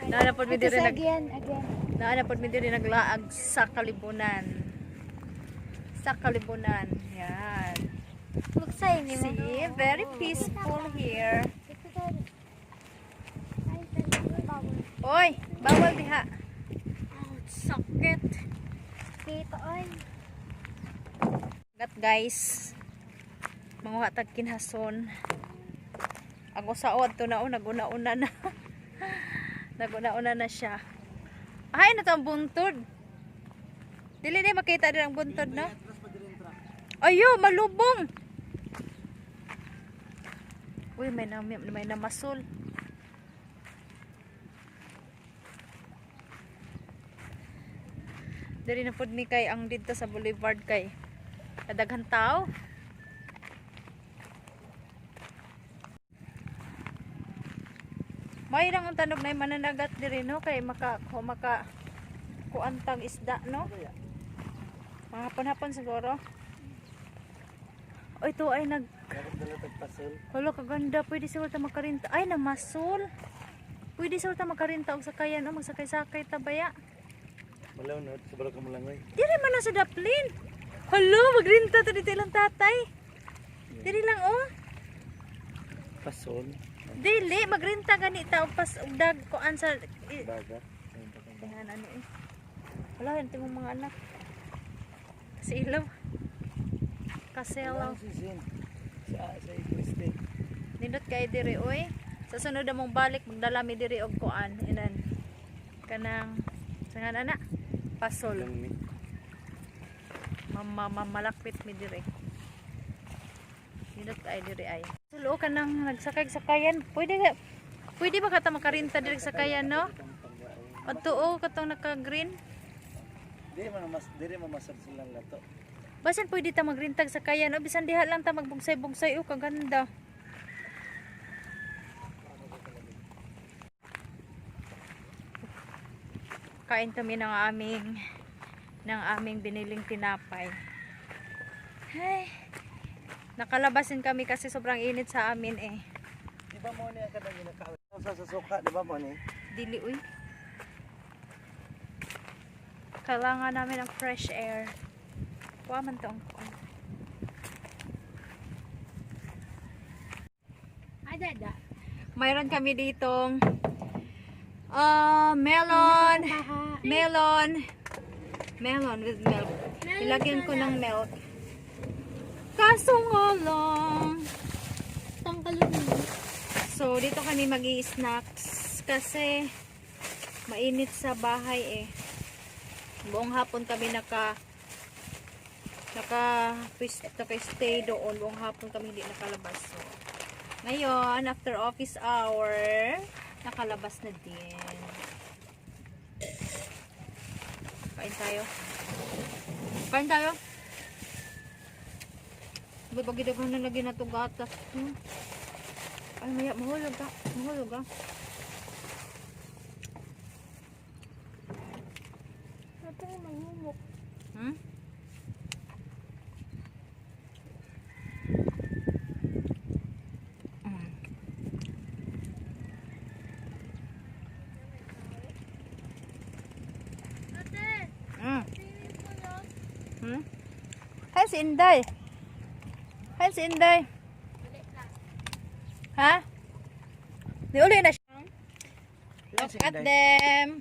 Naanapod mi diri naglaag sa kalibunan. Sa kalibunan. Yan. See, very peaceful here. Oy, bawal diha. Sakit. Gat guys. Manguha tag kinhason. Ako sa to na naguna-una na. Naguna-una na siya. Ay, na tong buntod. Dili na makita din ang buntod, no? Ayo, malubong. Uy, may namasul. Dili na pud mi kay ang dito sa boulevard kay kadaghan tao. May lang ang tanog na mananagat diri no kay maka kuantang isda no. Mga hapon-hapon siguro. O ito ay Hala kaganda, pwede siguro ta makarinta. Ay namasul. Pwede siguro ta makarinta og sakayan o magsakay-sakay ta baya. Malaw na sa balak mo lang oy. Diri man na sa daplin. Hala, magrinta ta dito lang tatay. Diri lang oh. Pasol. Dili magrinta gani ta og pas og dag kuan sa Dagat. Ayan, ano eh. Wala, yan mong mga anak. Kasi ilaw. Kaselaw. Sa Kriste. Nindot kay diri, oy. Sa sunod na mong balik, magdala mi diri og kuan. Inan. Kanang, sangan anak. Pasol. Malakpit mi diri. Nindot kay diri ay. Sulo ka nang nagsakay-sakayan. Pwede ba kata makarinta diri sa sakayan, no? O tuo katong naka-green. Diri mamasad silang lato. Basan pwede ta magrintag sa kayan o bisan diha lang ta magbugsay-bugsay o kaganda. Kain kami ng aming biniling tinapay. Ay, nakalabasin kami kasi sobrang init sa amin eh. Di ba mo ni kadang ginakaon sa suka, di ba mo ni? Dili uy. Kailangan namin ng fresh air. Kuha man to ang kuha. Mayroon kami ditong melon with milk. Ilagyan ko ng milk. Kaso nga lang. So dito kami mag-i-snacks kasi mainit sa bahay eh. Buong hapon kami naka-stay doon. Buong hapon kami hindi nakalabas. So, ngayon, after office hour, nakalabas na din. Kain tayo. Kain tayo. Bagidaghan na lagi na ito gatas. Ay, maya, mahulog ka. Mahulog ka. Hmm? Hmm? Hay si Inday. Hay si Inday. Ha? Di uli na siya. Look at them.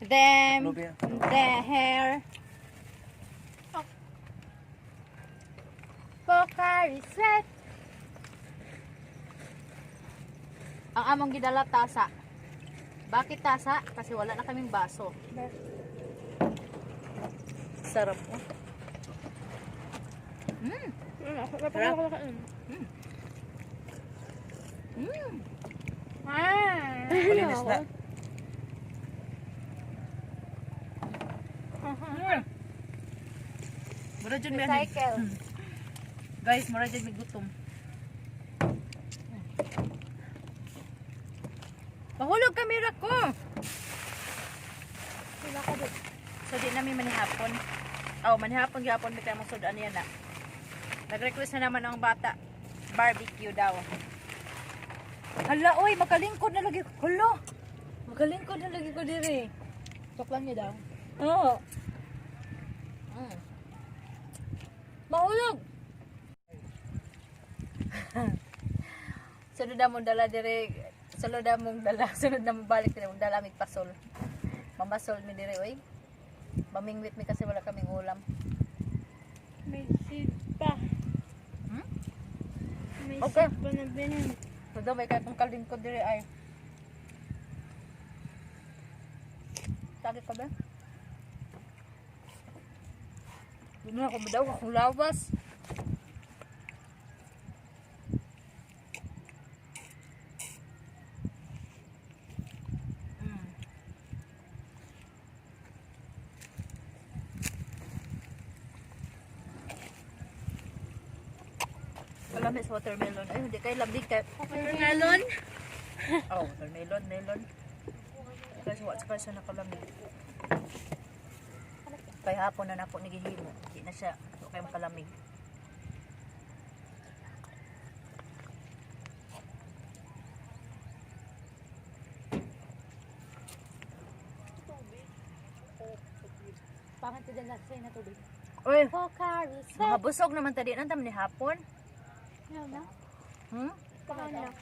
The hair. Pocari Sweat. Ang among gidala tasa. Bakit tasa? Kasi wala na kaming baso. Sarap po. Sarap. Malinis na. Mura dyan may guys, mura dyan may gutom. Mahulog kamera ko. So di namin manihapon. Manihapon gihapon may tamang sudan yan na. Nag-request na naman ang bata. Barbecue daw. Hala, oy, makalingkod na lagi. Hala. Magaling ko na lagi ko diri. Soklan niyo daw. Oo. Mahulog. Sunod na mong dala dire. Sunod na mong dala. Sunod na mong balik dire. Mong dala mig pasol. Mamasol mi dire oy. Mamingwit mi kasi wala kaming ulam. May seed pa. Hmm? May Okay. seed pa na binin. So daw may katong kaldin ko dire ay. Sakit ka ba? Hindi na ako daw akong lawas. Malamis watermelon. Ay, hindi kayo labig kayo. Watermelon? Oh, watermelon, melon. Kasi wala sa siya nakalamig. Kaya hapon na po nagihimo. Hindi na siya kaya makalamig. Pangat ko dyan lang sa'yo na tubig. Uy, Pocari mga busog naman tadi. Nantam ni hapon. Ano na? Hmm? Pangat na.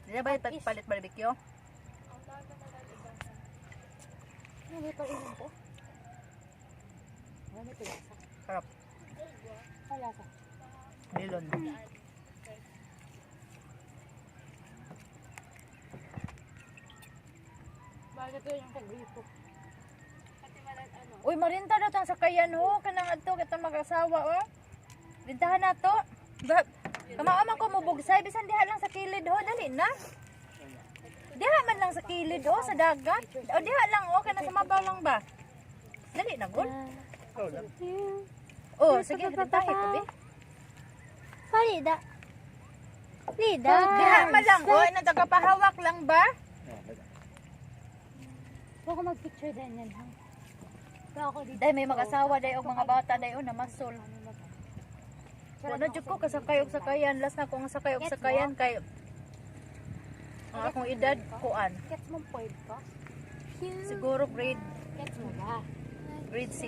Di na ba palit barbecue? Ano ba ito inom ko? Ano ito lasa? Sarap. Ano lasa? Melon. Bakit ito yung pagrito? Uy, marinta na itong sakayan ho. Kanang adto kita mag-asawa oh. Rintahan na to. Kamaaman ko mubugsay. Bisan diha lang sa kilid ho. Dali na. Diha man lang sa kilid oh. Sa dagat. O diha lang oh. Kanang sa mabaw lang ba? Dali na gul. Oh, sige. Rintahin ko be. Palida. Lida. Diha man lang oh. Nagkapahawak lang ba? Huwag ko mag-picture din yan ha. Ako dito. Dahil may mag-asawa dahil og mga bata dahil na masol. Wala jud ko kasakay og sakayan. Last na ko nga sakay og sakayan kay ang akong edad kuan. Gets mo point ko? Siguro grade Gets mo ba? 6.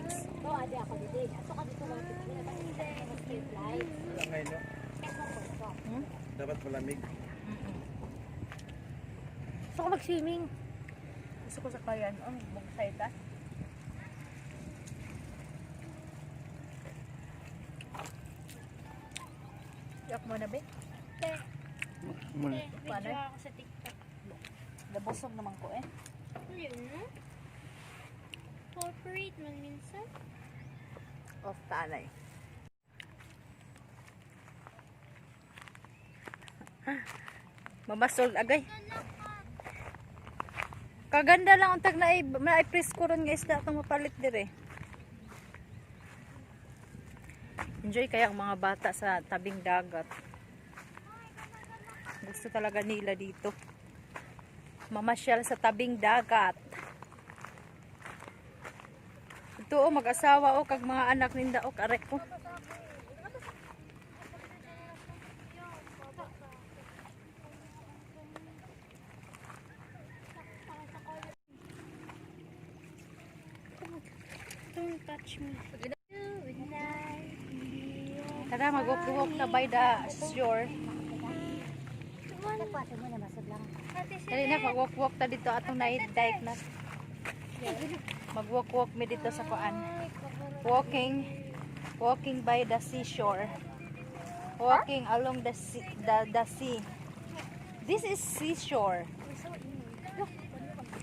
So, adi ako dito. So, ka dito mga picture na straight line. Wala ngayon, no? Gets mo point ko? Hmm? Dapat malamig. So, ko mag-swimming. Gusto ko sakayan. Oh, bugsay ta. Yak mo na be. Paano? Ako sa TikTok. Nabusog naman ko eh. Yun na. Corporate man minsan. Off tanay. Mamasol agay. Kaganda lang ang tag na Preskong ron nga isda itong mapalit dire. Enjoy kaya ang mga bata sa tabing dagat. Gusto talaga nila dito. Mamasyal sa tabing dagat. Ito o mag-asawa o kag mga anak ninda o karek ko. Don't touch me. Tara mag-walk na by the shore. Nagpate mo na masad lang. Dali na mag-walk ta dito atong na-dive na. Mag-walk mi dito sa kuan. Walking by the seashore. Walking along the sea. This is seashore.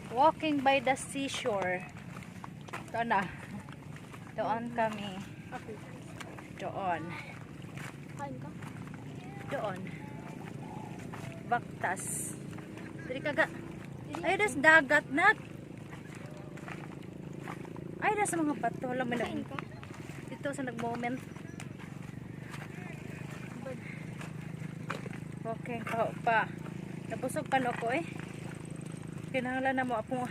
Walking by the seashore. Ito na. Doon kami. Doon. Kain ka? Doon. Baktas. Dili kaga. Ay, das dagat na. Ay, das mga bato. Wala man Kain ka? dito sa nag-moment. Okay, kao pa. Nabusog pa no ko eh. Kinahanglan na mo akong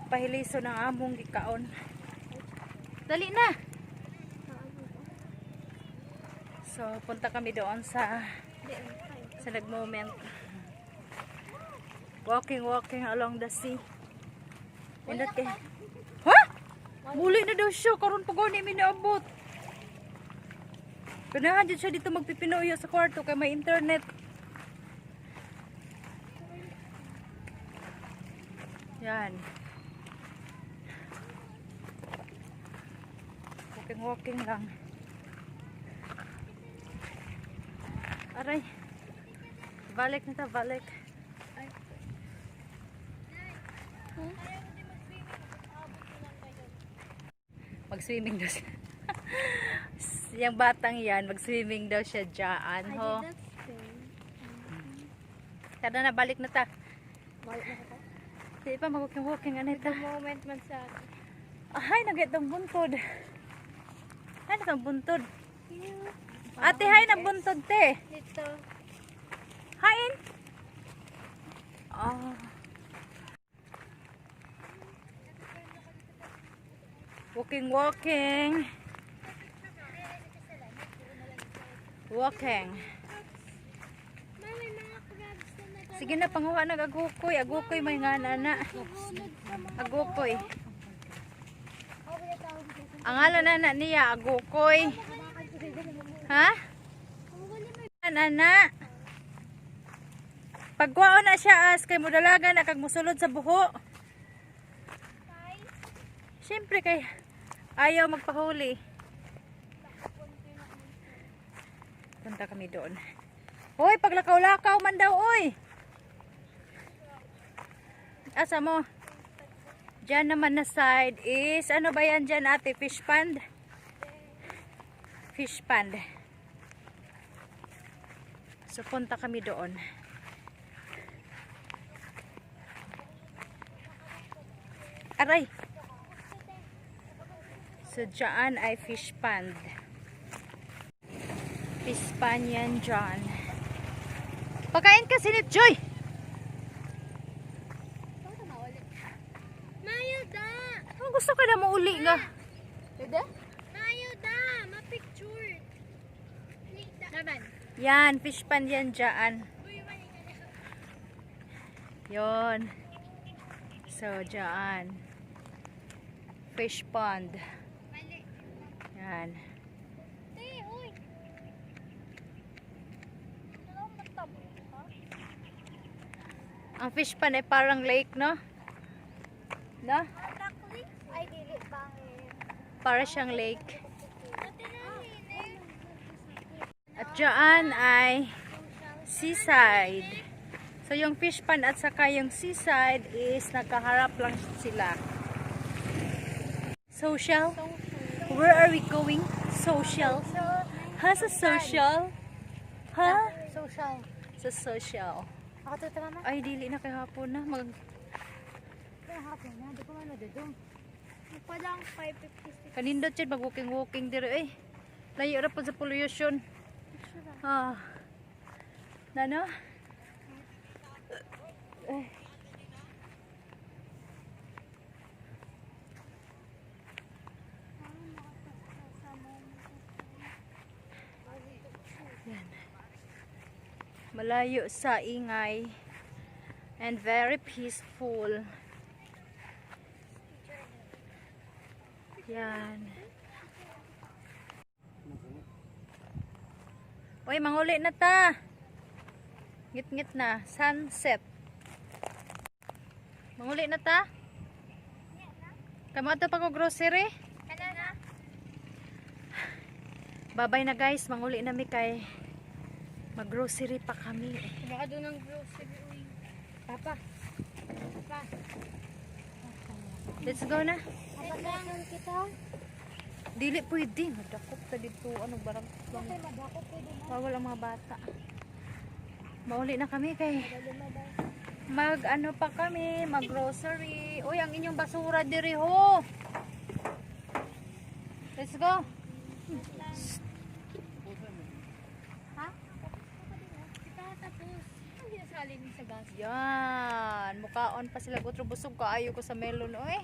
pahiliso ng among gikaon. Dali na. So, punta kami doon sa nag-moment. Walking along the sea. Indot kay. Ha? Muli na daw siya karon pag ni minaabot. Ganahan dyan siya dito magpipinuyo sa kwarto kay may internet. Yan. Walking lang. Aray. Balik na ta, balik. Mag-swimming daw siya. Yung batang yan, mag-swimming daw siya dyan. Ho. Kada na, balik na ta. Balik na ka. Di pa, mag-walking ano ito. Moment man sa akin. Ay, nag-itong buntod. Ay, nagitong buntod. Ate, hay, nagbuntod, te. Dito. Hain. Oh. Walking. Sige na, panguha na agukoy. Agukoy may nga na. Agukoy. Ang ngalan na niya, agukoy. Ha? Ana. Pagkuha na siya as kay mudalagan na kag musulod sa buho. Siyempre kay ayaw magpahuli. Punta kami doon. Hoy, paglakaw-lakaw man daw, oy. Asa mo? Diyan naman na side is, ano ba yan dyan ate? Fish pond? Fish pond. So, punta kami doon. Aray! So, dyan ay fish pond. Fish pond yan dyan. Pagkain ka sinit, Joy! Mayo da! Oh, gusto ka na mauli nga. Pwede? Mayo da! Ma-picture! Naman. Yan, fish pond yan dyan. Yon. So, dyan. Fish pond. Yan. Ang fish pond ay parang lake, no? No? Ay, dili bang Para siyang lake. At dyan ay seaside. So, yung fish pond at saka yung seaside is nagkaharap lang sila. Social? Where are we going? Social? Ha? Sa social? Ha? social? Sa social. Ako to mama? Ay, dili na kay hapon na. Kaya hapon na, di ko man nadudong. Palang 5:56. Kanindot siya, mag-walking dire eh. Layo ra po sa pollution. Ah. Nano? Yan. Malayo sa ingay and very peaceful. Yan. Uy, manguli na ta. Ngit-ngit na. Sunset. Manguli na ta. Kamo ato pa ko grocery. Babay na guys. Manguli na mi kay mag-grocery pa kami. Baka doon ang grocery. Uy. Papa. Papa. Let's go na. Pagkakan kita. Dili pwede. Madakop ta dito. Ano barang lang. Okay, madakot pwede na. Bawal ang mga bata. Mauli na kami kay mag ano pa kami, mag grocery. Uy, ang inyong basura diri ho. Let's go. Ha? Kita tapos. Ang ginasalin sa gas. Yan, mukaon pa sila gutro busog kaayo ko sa melon oy.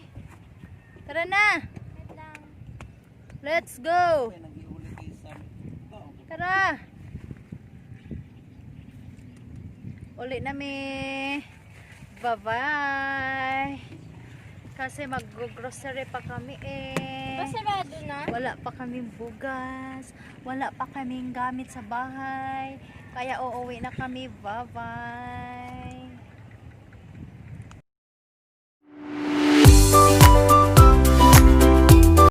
Tara na. Wait lang. Let's go. Nag-iuli kay Sam. Tara. Uli na mi. Bye-bye. Kasi mag-grocery pa kami eh. Basarado na? Wala pa kaming bugas. Wala pa kaming gamit sa bahay. Kaya uuwi na kami. Bye-bye.